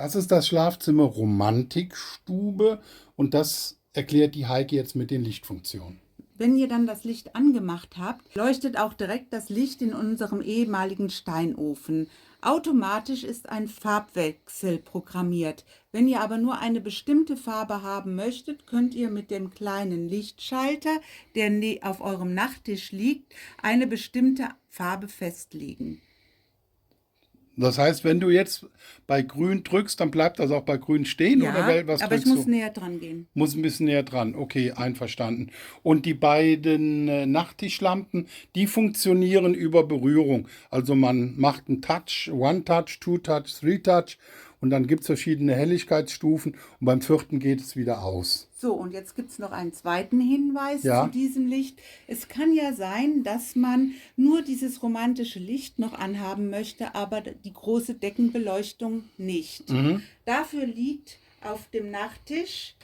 Das ist das Schlafzimmer Romantikstube und das erklärt die Heike jetzt mit den Lichtfunktionen. Wenn ihr dann das Licht angemacht habt, leuchtet auch direkt das Licht in unserem ehemaligen Steinofen. Automatisch ist ein Farbwechsel programmiert. Wenn ihr aber nur eine bestimmte Farbe haben möchtet, könnt ihr mit dem kleinen Lichtschalter, der auf eurem Nachttisch liegt, eine bestimmte Farbe festlegen. Das heißt, wenn du jetzt bei Grün drückst, dann bleibt das auch bei Grün stehen oder was aber ich drückst muss du? näher dran gehen. Muss ein bisschen näher dran. Okay, einverstanden. Und die beiden Nachttischlampen, die funktionieren über Berührung. Also man macht einen Touch, One Touch, Two Touch, Three Touch und dann gibt es verschiedene Helligkeitsstufen und beim vierten geht es wieder aus. So, und jetzt gibt es noch einen zweiten Hinweis Ja. zu diesem Licht. Es kann ja sein, dass man nur dieses romantische Licht noch anhaben möchte, aber die große Deckenbeleuchtung nicht. Dafür liegt auf dem Nachttisch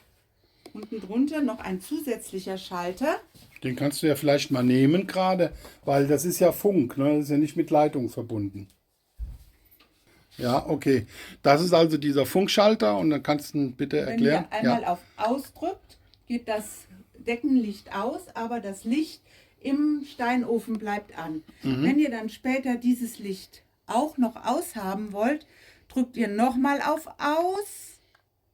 unten drunter noch ein zusätzlicher Schalter. Den kannst du ja vielleicht mal nehmen gerade, weil das ist ja Funk, ne? Das ist ja nicht mit Leitung verbunden. Ja, okay. Das ist also dieser Funkschalter und dann kannst du ihn bitte erklären. Wenn ihr einmal auf Aus drückt, geht das Deckenlicht aus, aber das Licht im Steinofen bleibt an. Wenn ihr dann später dieses Licht auch noch aushaben wollt, drückt ihr nochmal auf Aus,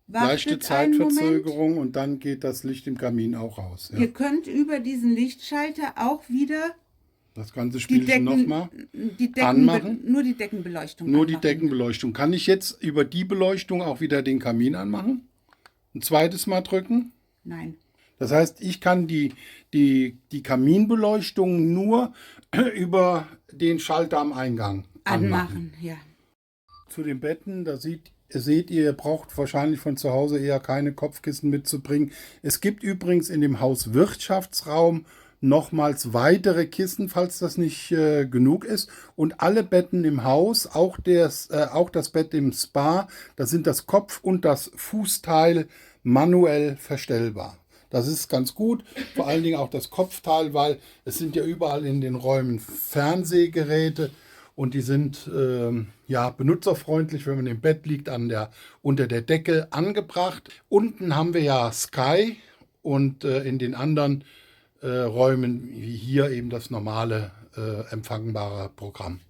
Leichte wartet einen Moment. Zeitverzögerung und dann geht das Licht im Kamin auch aus. Ja. Ihr könnt über diesen Lichtschalter auch wieder Das ganze Spielchen nochmal nur die Deckenbeleuchtung Nur die anmachen. Deckenbeleuchtung. Kann ich jetzt über die Beleuchtung auch wieder den Kamin anmachen? Ein zweites Mal drücken? Nein. Das heißt, ich kann die Kaminbeleuchtung nur über den Schalter am Eingang anmachen. Anmachen, ja. Zu den Betten, da seht ihr, ihr braucht wahrscheinlich von zu Hause eher keine Kopfkissen mitzubringen. Es gibt übrigens in dem Hauswirtschaftsraum nochmals weitere Kissen, falls das nicht genug ist. Und alle Betten im Haus, auch das Bett im Spa, da sind das Kopf- und das Fußteil manuell verstellbar. Das ist ganz gut, vor allen Dingen auch das Kopfteil, weil es sind ja überall in den Räumen Fernsehgeräte und die sind benutzerfreundlich, wenn man im Bett liegt, unter der Decke angebracht. Unten haben wir ja Sky und in den anderen Räumen wie hier eben das normale empfangbare Programm.